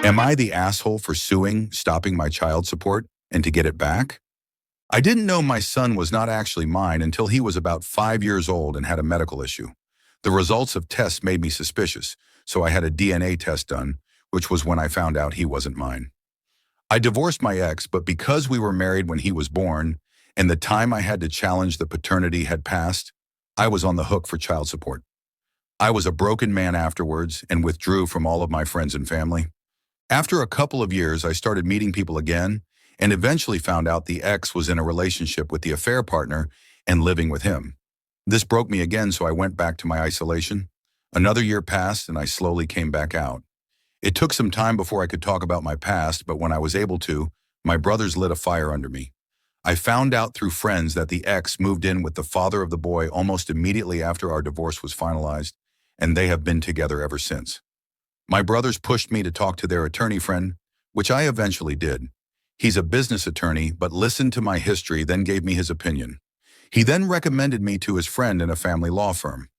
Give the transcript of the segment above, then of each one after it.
Am I the asshole for suing, stopping my child support, and to get it back? I didn't know my son was not actually mine until he was about 5 years old and had a medical issue. The results of tests made me suspicious, so I had a DNA test done, which was when I found out he wasn't mine. I divorced my ex, but because we were married when he was born, and the time I had to challenge the paternity had passed, I was on the hook for child support. I was a broken man afterwards and withdrew from all of my friends and family. After a couple of years, I started meeting people again and eventually found out the ex was in a relationship with the affair partner and living with him. This broke me again, so I went back to my isolation. Another year passed and I slowly came back out. It took some time before I could talk about my past, but when I was able to, my brothers lit a fire under me. I found out through friends that the ex moved in with the father of the boy almost immediately after our divorce was finalized, and they have been together ever since. My brothers pushed me to talk to their attorney friend, which I eventually did. He's a business attorney, but listened to my history, then gave me his opinion. He then recommended me to his friend in a family law firm.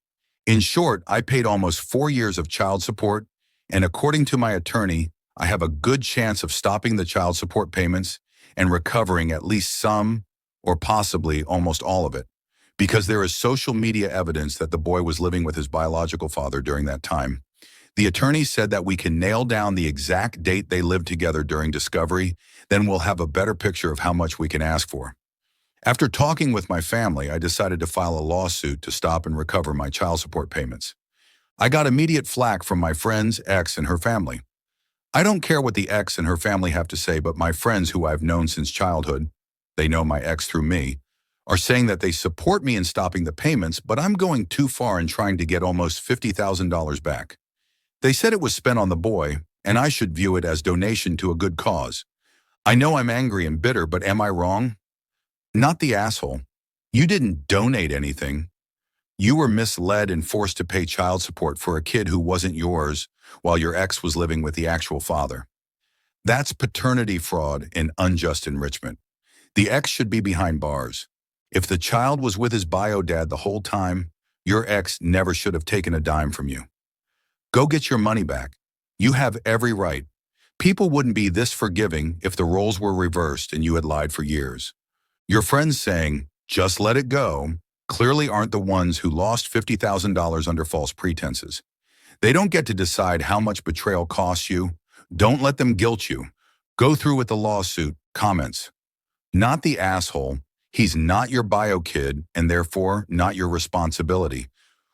In short, I paid almost 4 years of child support, and according to my attorney, I have a good chance of stopping the child support payments and recovering at least some, or possibly almost all of it, because there is social media evidence that the boy was living with his biological father during that time. The attorney said that we can nail down the exact date they lived together during discovery, then we'll have a better picture of how much we can ask for. After talking with my family, I decided to file a lawsuit to stop and recover my child support payments. I got immediate flack from my friend's ex and her family. I don't care what the ex and her family have to say, but my friends who I've known since childhood, they know my ex through me, are saying that they support me in stopping the payments, but I'm going too far in trying to get almost $50,000 back. They said it was spent on the boy, and I should view it as donation to a good cause. I know I'm angry and bitter, but am I wrong? Not the asshole. You didn't donate anything. You were misled and forced to pay child support for a kid who wasn't yours while your ex was living with the actual father. That's paternity fraud and unjust enrichment. The ex should be behind bars. If the child was with his bio dad the whole time, your ex never should have taken a dime from you. Go get your money back. You have every right. People wouldn't be this forgiving if the roles were reversed and you had lied for years. Your friends saying, "Just let it go," clearly aren't the ones who lost $50,000 under false pretenses. They don't get to decide how much betrayal costs you. Don't let them guilt you. Go through with the lawsuit. Comments. Not the asshole. He's not your bio kid and therefore not your responsibility.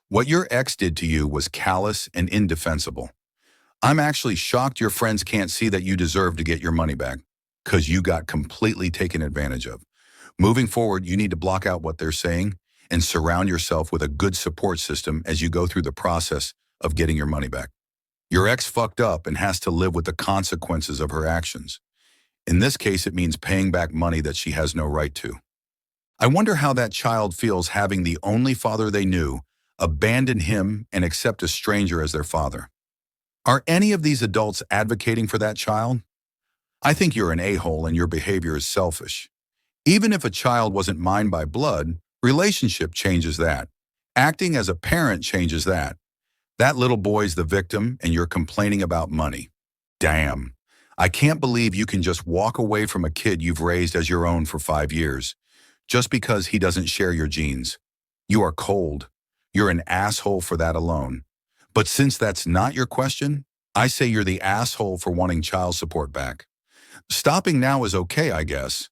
What your ex did to you was callous and indefensible. I'm actually shocked your friends can't see that you deserve to get your money back, because you got completely taken advantage of. Moving forward, you need to block out what they're saying and surround yourself with a good support system as you go through the process of getting your money back. Your ex fucked up and has to live with the consequences of her actions. In this case, it means paying back money that she has no right to. I wonder how that child feels having the only father they knew abandon him and accept a stranger as their father. Are any of these adults advocating for that child? I think you're an a-hole and your behavior is selfish. Even if a child wasn't mine by blood, relationship changes that. Acting as a parent changes that. That little boy's the victim and you're complaining about money. Damn. I can't believe you can just walk away from a kid you've raised as your own for 5 years, just because he doesn't share your genes. You are cold. You're an asshole for that alone. But since that's not your question, I say you're the asshole for wanting child support back. Stopping now is okay, I guess,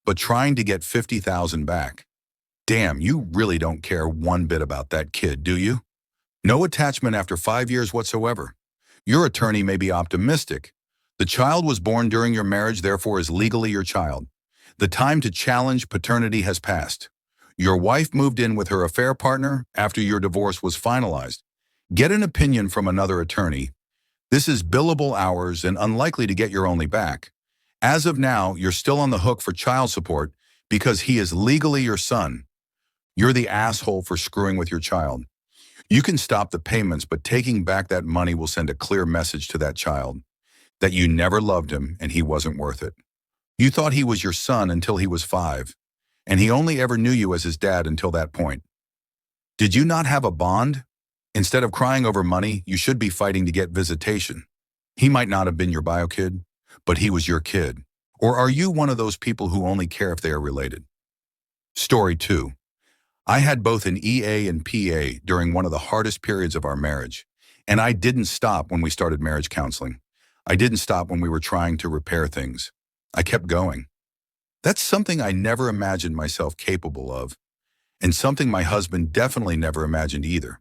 but trying to get $50,000 back. Damn, you really don't care one bit about that kid, do you? No attachment after 5 years whatsoever. Your attorney may be optimistic. The child was born during your marriage, therefore is legally your child. The time to challenge paternity has passed. Your wife moved in with her affair partner after your divorce was finalized. Get an opinion from another attorney. This is billable hours and unlikely to get your only back. As of now, you're still on the hook for child support because he is legally your son. You're the asshole for screwing with your child. You can stop the payments, but taking back that money will send a clear message to that child that you never loved him and he wasn't worth it. You thought he was your son until he was 5, and he only ever knew you as his dad until that point. Did you not have a bond? Instead of crying over money, you should be fighting to get visitation. He might not have been your bio kid, but he was your kid. Or are you one of those people who only care if they are related? Story 2. I had both an EA and PA during one of the hardest periods of our marriage, and I didn't stop when we started marriage counseling. I didn't stop when we were trying to repair things. I kept going. That's something I never imagined myself capable of, and something my husband definitely never imagined either.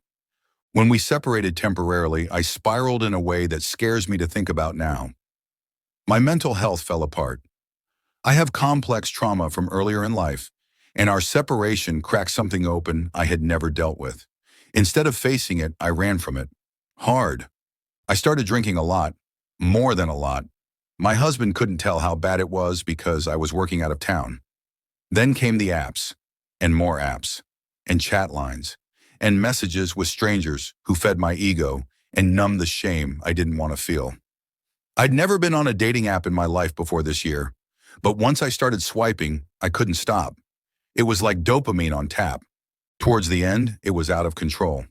When we separated temporarily, I spiraled in a way that scares me to think about now. My mental health fell apart. I have complex trauma from earlier in life, and our separation cracked something open I had never dealt with. Instead of facing it, I ran from it. Hard. I started drinking a lot, more than a lot. My husband couldn't tell how bad it was because I was working out of town. Then came the apps, and more apps, and chat lines, and messages with strangers who fed my ego and numbed the shame I didn't want to feel. I'd never been on a dating app in my life before this year, but once I started swiping, I couldn't stop. It was like dopamine on tap. Towards the end, it was out of control.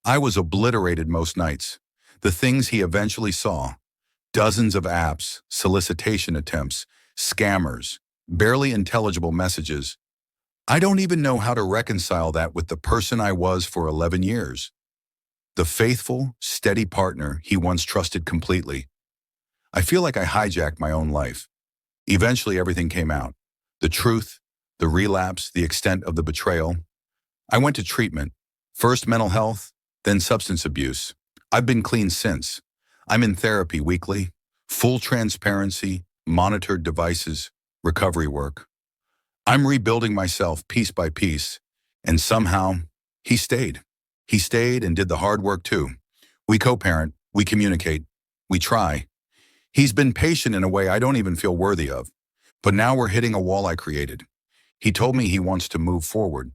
I was obliterated most nights. The things he eventually saw: dozens of apps, solicitation attempts, scammers, barely intelligible messages. I don't even know how to reconcile that with the person I was for 11 years. The faithful, steady partner he once trusted completely. I feel like I hijacked my own life. Eventually everything came out. The truth, the relapse, the extent of the betrayal. I went to treatment. First mental health, then substance abuse. I've been clean since. I'm in therapy weekly, full transparency, monitored devices, recovery work. I'm rebuilding myself piece by piece, and somehow he stayed. He stayed and did the hard work too. We co-parent, we communicate, we try. He's been patient in a way I don't even feel worthy of. But now we're hitting a wall I created. He told me he wants to move forward,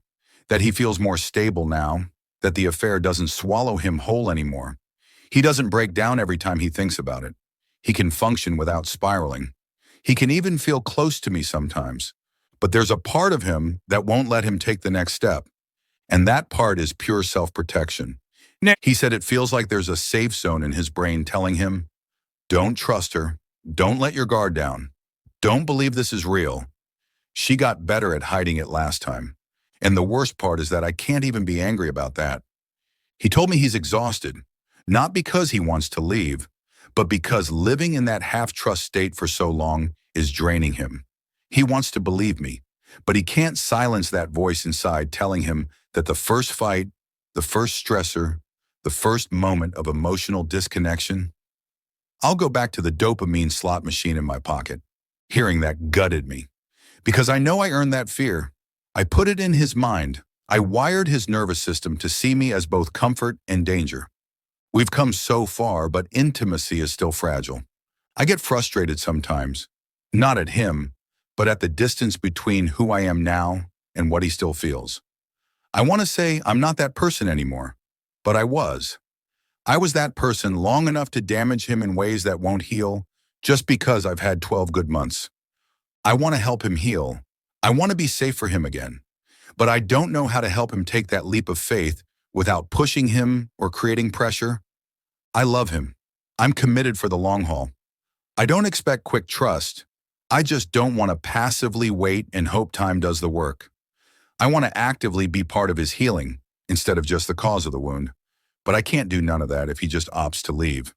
that he feels more stable now, that the affair doesn't swallow him whole anymore. He doesn't break down every time he thinks about it. He can function without spiraling. He can even feel close to me sometimes. But there's a part of him that won't let him take the next step. And that part is pure self-protection. He said it feels like there's a safe zone in his brain telling him, don't trust her, don't let your guard down, don't believe this is real. She got better at hiding it last time. And the worst part is that I can't even be angry about that. He told me he's exhausted, not because he wants to leave, but because living in that half-trust state for so long is draining him. He wants to believe me, but he can't silence that voice inside telling him that the first fight, the first stressor, the first moment of emotional disconnection. I'll go back to the dopamine slot machine in my pocket. Hearing that gutted me, because I know I earned that fear. I put it in his mind. I wired his nervous system to see me as both comfort and danger. We've come so far, but intimacy is still fragile. I get frustrated sometimes, not at him, but at the distance between who I am now and what he still feels. I want to say I'm not that person anymore, but I was. I was that person long enough to damage him in ways that won't heal just because I've had 12 good months. I want to help him heal. I want to be safe for him again, but I don't know how to help him take that leap of faith without pushing him or creating pressure. I love him. I'm committed for the long haul. I don't expect quick trust. I just don't want to passively wait and hope time does the work. I want to actively be part of his healing instead of just the cause of the wound. But I can't do none of that if he just opts to leave.